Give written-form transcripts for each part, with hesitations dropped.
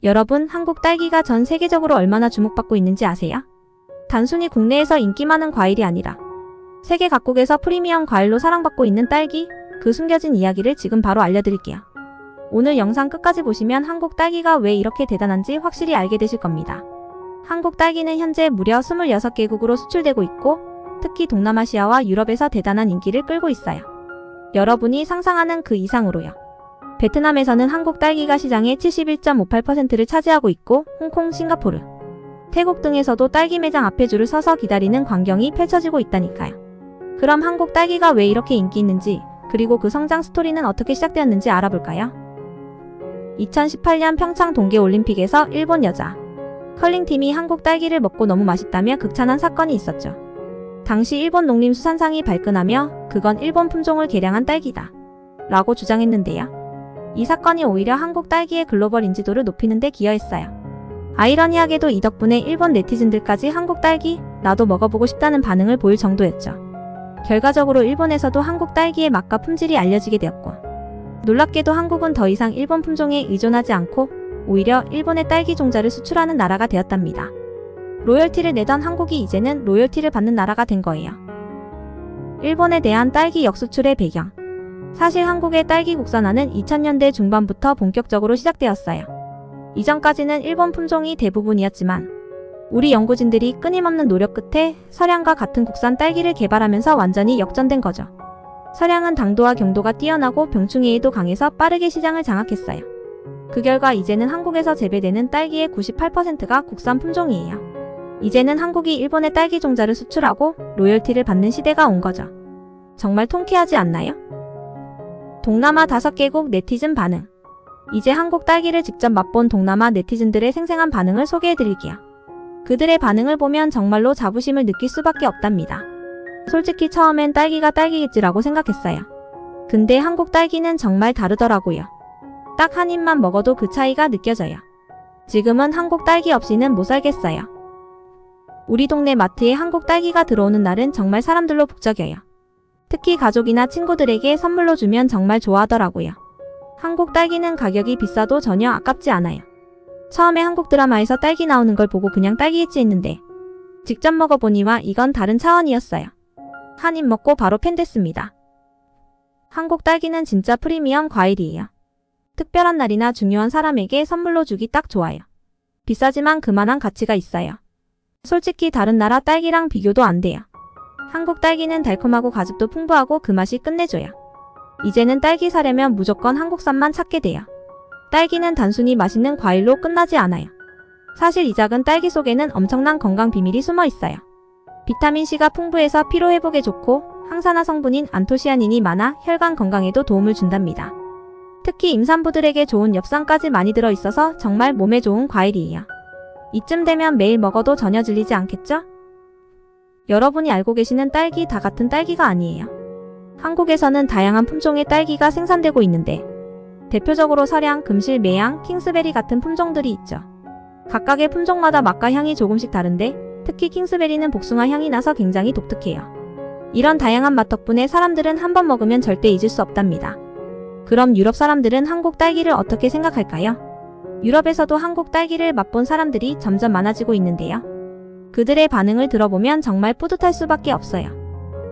여러분, 한국 딸기가 전 세계적으로 얼마나 주목받고 있는지 아세요? 단순히 국내에서 인기 많은 과일이 아니라 세계 각국에서 프리미엄 과일로 사랑받고 있는 딸기, 그 숨겨진 이야기를 지금 바로 알려드릴게요. 오늘 영상 끝까지 보시면 한국 딸기가 왜 이렇게 대단한지 확실히 알게 되실 겁니다. 한국 딸기는 현재 무려 26개국으로 수출되고 있고 특히 동남아시아와 유럽에서 대단한 인기를 끌고 있어요. 여러분이 상상하는 그 이상으로요. 베트남에서는 한국 딸기가 시장의 71.58%를 차지하고 있고 홍콩, 싱가포르, 태국 등에서도 딸기 매장 앞에 줄을 서서 기다리는 광경이 펼쳐지고 있다니까요. 그럼 한국 딸기가 왜 이렇게 인기 있는지, 그리고 그 성장 스토리는 어떻게 시작되었는지 알아볼까요? 2018년 평창 동계올림픽에서 일본 여자 컬링팀이 한국 딸기를 먹고 너무 맛있다며 극찬한 사건이 있었죠. 당시 일본 농림수산상이 발끈하며 그건 일본 품종을 개량한 딸기다 라고 주장했는데요. 이 사건이 오히려 한국 딸기의 글로벌 인지도를 높이는 데 기여했어요. 아이러니하게도 이 덕분에 일본 네티즌들까지 한국 딸기 나도 먹어보고 싶다는 반응을 보일 정도였죠. 결과적으로 일본에서도 한국 딸기의 맛과 품질이 알려지게 되었고 놀랍게도 한국은 더 이상 일본 품종에 의존하지 않고 오히려 일본의 딸기 종자를 수출하는 나라가 되었답니다. 로열티를 내던 한국이 이제는 로열티를 받는 나라가 된 거예요. 일본에 대한 딸기 역수출의 배경. 사실 한국의 딸기 국산화는 2000년대 중반부터 본격적으로 시작되었어요. 이전까지는 일본 품종이 대부분이었지만 우리 연구진들이 끊임없는 노력 끝에 서량과 같은 국산 딸기를 개발하면서 완전히 역전된 거죠. 서량은 당도와 경도가 뛰어나고 병충해에도 강해서 빠르게 시장을 장악했어요. 그 결과 이제는 한국에서 재배되는 딸기의 98%가 국산 품종이에요. 이제는 한국이 일본의 딸기 종자를 수출하고 로열티를 받는 시대가 온 거죠. 정말 통쾌하지 않나요? 동남아 5개국 네티즌 반응. 이제 한국 딸기를 직접 맛본 동남아 네티즌들의 생생한 반응을 소개해드릴게요. 그들의 반응을 보면 정말로 자부심을 느낄 수밖에 없답니다. 솔직히 처음엔 딸기가 딸기겠지라고 생각했어요. 근데 한국 딸기는 정말 다르더라고요. 딱 한 입만 먹어도 그 차이가 느껴져요. 지금은 한국 딸기 없이는 못 살겠어요. 우리 동네 마트에 한국 딸기가 들어오는 날은 정말 사람들로 북적여요. 특히 가족이나 친구들에게 선물로 주면 정말 좋아하더라고요. 한국 딸기는 가격이 비싸도 전혀 아깝지 않아요. 처음에 한국 드라마에서 딸기 나오는 걸 보고 그냥 딸기겠지 했는데 직접 먹어보니와 이건 다른 차원이었어요. 한 입 먹고 바로 팬 됐습니다. 한국 딸기는 진짜 프리미엄 과일이에요. 특별한 날이나 중요한 사람에게 선물로 주기 딱 좋아요. 비싸지만 그만한 가치가 있어요. 솔직히 다른 나라 딸기랑 비교도 안 돼요. 한국 딸기는 달콤하고 가즙도 풍부하고 그 맛이 끝내줘요. 이제는 딸기 사려면 무조건 한국산만 찾게 돼요. 딸기는 단순히 맛있는 과일로 끝나지 않아요. 사실 이 작은 딸기 속에는 엄청난 건강 비밀이 숨어 있어요. 비타민C가 풍부해서 피로회복에 좋고 항산화 성분인 안토시아닌이 많아 혈관 건강에도 도움을 준답니다. 특히 임산부들에게 좋은 엽산까지 많이 들어있어서 정말 몸에 좋은 과일이에요. 이쯤 되면 매일 먹어도 전혀 질리지 않겠죠? 여러분이 알고 계시는 딸기 다 같은 딸기가 아니에요. 한국에서는 다양한 품종의 딸기가 생산되고 있는데 대표적으로 서량, 금실, 매양, 킹스베리 같은 품종들이 있죠. 각각의 품종마다 맛과 향이 조금씩 다른데 특히 킹스베리는 복숭아 향이 나서 굉장히 독특해요. 이런 다양한 맛 덕분에 사람들은 한 번 먹으면 절대 잊을 수 없답니다. 그럼 유럽 사람들은 한국 딸기를 어떻게 생각할까요? 유럽에서도 한국 딸기를 맛본 사람들이 점점 많아지고 있는데요. 그들의 반응을 들어보면 정말 뿌듯할 수밖에 없어요.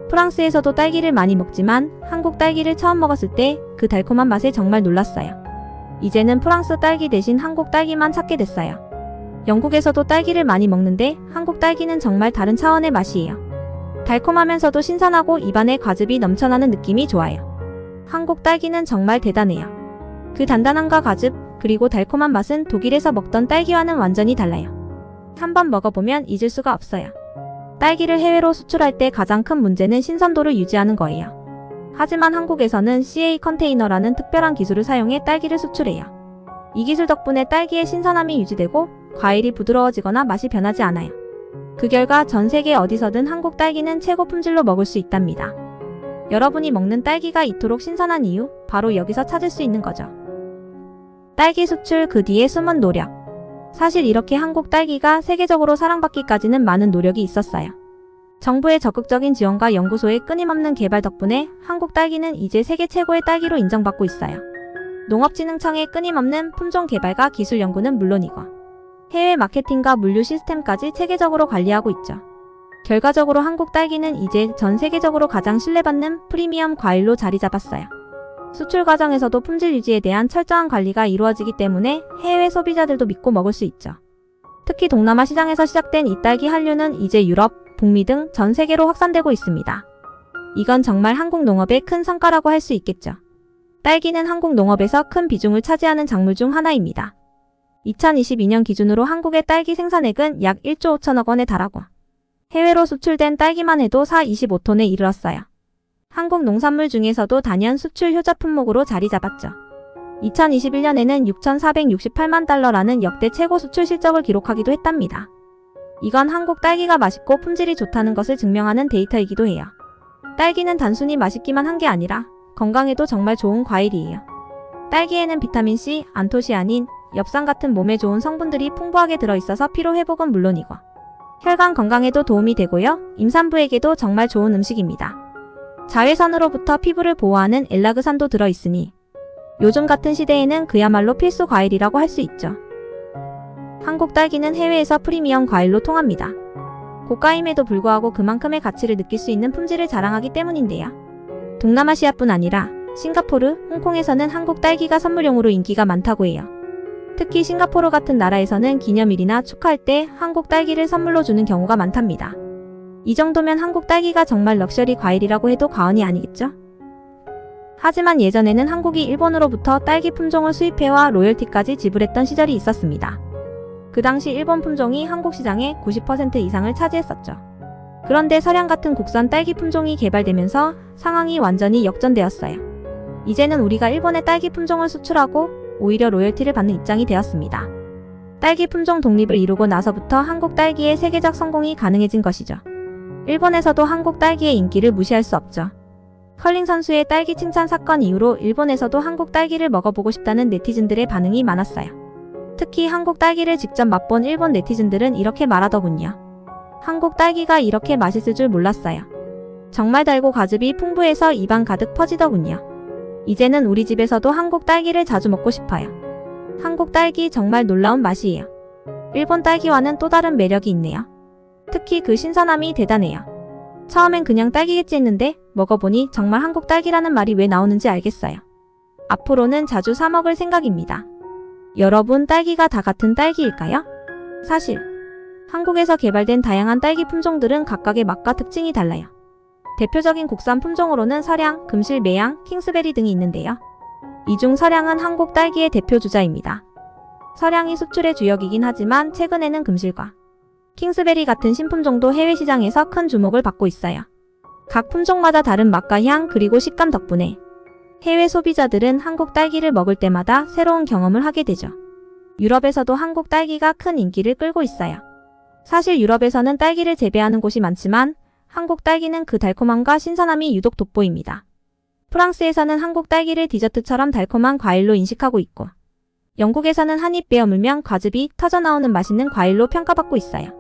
프랑스에서도 딸기를 많이 먹지만 한국 딸기를 처음 먹었을 때 그 달콤한 맛에 정말 놀랐어요. 이제는 프랑스 딸기 대신 한국 딸기만 찾게 됐어요. 영국에서도 딸기를 많이 먹는데 한국 딸기는 정말 다른 차원의 맛이에요. 달콤하면서도 신선하고 입안에 과즙이 넘쳐나는 느낌이 좋아요. 한국 딸기는 정말 대단해요. 그 단단함과 과즙, 그리고 달콤한 맛은 독일에서 먹던 딸기와는 완전히 달라요. 한번 먹어보면 잊을 수가 없어요. 딸기를 해외로 수출할 때 가장 큰 문제는 신선도를 유지하는 거예요. 하지만 한국에서는 CA 컨테이너라는 특별한 기술을 사용해 딸기를 수출해요. 이 기술 덕분에 딸기의 신선함이 유지되고 과일이 부드러워지거나 맛이 변하지 않아요. 그 결과 전 세계 어디서든 한국 딸기는 최고 품질로 먹을 수 있답니다. 여러분이 먹는 딸기가 이토록 신선한 이유, 바로 여기서 찾을 수 있는 거죠. 딸기 수출 그 뒤에 숨은 노력. 사실 이렇게 한국 딸기가 세계적으로 사랑받기까지는 많은 노력이 있었어요. 정부의 적극적인 지원과 연구소의 끊임없는 개발 덕분에 한국 딸기는 이제 세계 최고의 딸기로 인정받고 있어요. 농업진흥청의 끊임없는 품종 개발과 기술 연구는 물론이고 해외 마케팅과 물류 시스템까지 체계적으로 관리하고 있죠. 결과적으로 한국 딸기는 이제 전 세계적으로 가장 신뢰받는 프리미엄 과일로 자리 잡았어요. 수출 과정에서도 품질 유지에 대한 철저한 관리가 이루어지기 때문에 해외 소비자들도 믿고 먹을 수 있죠. 특히 동남아 시장에서 시작된 이 딸기 한류는 이제 유럽, 북미 등 전 세계로 확산되고 있습니다. 이건 정말 한국 농업의 큰 성과라고 할 수 있겠죠. 딸기는 한국 농업에서 큰 비중을 차지하는 작물 중 하나입니다. 2022년 기준으로 한국의 딸기 생산액은 약 1조 5천억 원에 달하고 해외로 수출된 딸기만 해도 25톤에 이르렀어요. 한국 농산물 중에서도 단연 수출 효자 품목으로 자리 잡았죠. 2021년에는 6,468만 달러라는 역대 최고 수출 실적을 기록하기도 했답니다. 이건 한국 딸기가 맛있고 품질이 좋다는 것을 증명하는 데이터이기도 해요. 딸기는 단순히 맛있기만 한 게 아니라 건강에도 정말 좋은 과일이에요. 딸기에는 비타민C, 안토시아닌, 엽산 같은 몸에 좋은 성분들이 풍부하게 들어있어서 피로회복은 물론이고 혈관 건강에도 도움이 되고요. 임산부에게도 정말 좋은 음식입니다. 자외선으로부터 피부를 보호하는 엘라그산도 들어있으니 요즘 같은 시대에는 그야말로 필수 과일이라고 할 수 있죠. 한국 딸기는 해외에서 프리미엄 과일로 통합니다. 고가임에도 불구하고 그만큼의 가치를 느낄 수 있는 품질을 자랑하기 때문인데요. 동남아시아뿐 아니라 싱가포르, 홍콩에서는 한국 딸기가 선물용으로 인기가 많다고 해요. 특히 싱가포르 같은 나라에서는 기념일이나 축하할 때 한국 딸기를 선물로 주는 경우가 많답니다. 이 정도면 한국 딸기가 정말 럭셔리 과일이라고 해도 과언이 아니겠죠? 하지만 예전에는 한국이 일본으로부터 딸기 품종을 수입해와 로열티까지 지불했던 시절이 있었습니다. 그 당시 일본 품종이 한국 시장의 90% 이상을 차지했었죠. 그런데 서량 같은 국산 딸기 품종이 개발되면서 상황이 완전히 역전되었어요. 이제는 우리가 일본의 딸기 품종을 수출하고 오히려 로열티를 받는 입장이 되었습니다. 딸기 품종 독립을 이루고 나서부터 한국 딸기의 세계적 성공이 가능해진 것이죠. 일본에서도 한국 딸기의 인기를 무시할 수 없죠. 컬링 선수의 딸기 칭찬 사건 이후로 일본에서도 한국 딸기를 먹어보고 싶다는 네티즌들의 반응이 많았어요. 특히 한국 딸기를 직접 맛본 일본 네티즌들은 이렇게 말하더군요. 한국 딸기가 이렇게 맛있을 줄 몰랐어요. 정말 달고 과즙이 풍부해서 입안 가득 퍼지더군요. 이제는 우리 집에서도 한국 딸기를 자주 먹고 싶어요. 한국 딸기 정말 놀라운 맛이에요. 일본 딸기와는 또 다른 매력이 있네요. 특히 그 신선함이 대단해요. 처음엔 그냥 딸기겠지 했는데 먹어보니 정말 한국 딸기라는 말이 왜 나오는지 알겠어요. 앞으로는 자주 사 먹을 생각입니다. 여러분, 딸기가 다 같은 딸기일까요? 사실 한국에서 개발된 다양한 딸기 품종들은 각각의 맛과 특징이 달라요. 대표적인 국산 품종으로는 서량, 금실, 매양, 킹스베리 등이 있는데요. 이 중 서량은 한국 딸기의 대표 주자입니다. 서량이 수출의 주역이긴 하지만 최근에는 금실과 킹스베리 같은 신품종도 해외 시장에서 큰 주목을 받고 있어요. 각 품종마다 다른 맛과 향 그리고 식감 덕분에 해외 소비자들은 한국 딸기를 먹을 때마다 새로운 경험을 하게 되죠. 유럽에서도 한국 딸기가 큰 인기를 끌고 있어요. 사실 유럽에서는 딸기를 재배하는 곳이 많지만 한국 딸기는 그 달콤함과 신선함이 유독 돋보입니다. 프랑스에서는 한국 딸기를 디저트처럼 달콤한 과일로 인식하고 있고 영국에서는 한 입 베어물면 과즙이 터져나오는 맛있는 과일로 평가받고 있어요.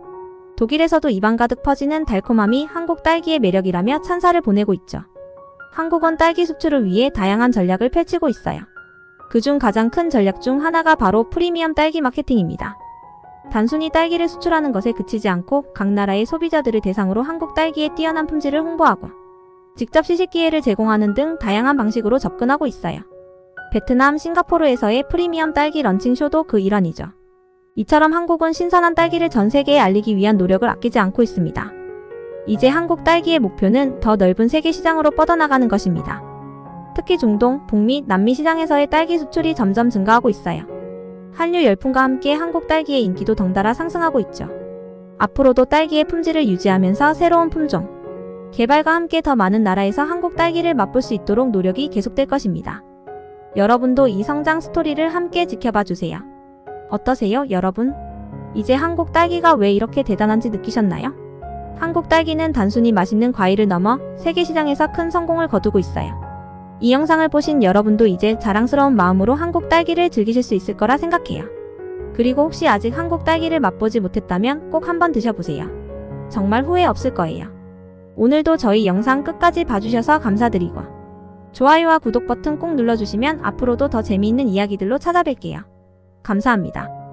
독일에서도 입안 가득 퍼지는 달콤함이 한국 딸기의 매력이라며 찬사를 보내고 있죠. 한국은 딸기 수출을 위해 다양한 전략을 펼치고 있어요. 그중 가장 큰 전략 중 하나가 바로 프리미엄 딸기 마케팅입니다. 단순히 딸기를 수출하는 것에 그치지 않고 각 나라의 소비자들을 대상으로 한국 딸기의 뛰어난 품질을 홍보하고 직접 시식 기회를 제공하는 등 다양한 방식으로 접근하고 있어요. 베트남, 싱가포르에서의 프리미엄 딸기 런칭쇼도 그 일환이죠. 이처럼 한국은 신선한 딸기를 전 세계에 알리기 위한 노력을 아끼지 않고 있습니다. 이제 한국 딸기의 목표는 더 넓은 세계 시장으로 뻗어나가는 것입니다. 특히 중동, 북미, 남미 시장에서의 딸기 수출이 점점 증가하고 있어요. 한류 열풍과 함께 한국 딸기의 인기도 덩달아 상승하고 있죠. 앞으로도 딸기의 품질을 유지하면서 새로운 품종 개발과 함께 더 많은 나라에서 한국 딸기를 맛볼 수 있도록 노력이 계속될 것입니다. 여러분도 이 성장 스토리를 함께 지켜봐 주세요. 어떠세요, 여러분? 이제 한국 딸기가 왜 이렇게 대단한지 느끼셨나요? 한국 딸기는 단순히 맛있는 과일을 넘어 세계 시장에서 큰 성공을 거두고 있어요. 이 영상을 보신 여러분도 이제 자랑스러운 마음으로 한국 딸기를 즐기실 수 있을 거라 생각해요. 그리고 혹시 아직 한국 딸기를 맛보지 못했다면 꼭 한번 드셔보세요. 정말 후회 없을 거예요. 오늘도 저희 영상 끝까지 봐주셔서 감사드리고 좋아요와 구독 버튼 꼭 눌러주시면 앞으로도 더 재미있는 이야기들로 찾아뵐게요. 감사합니다.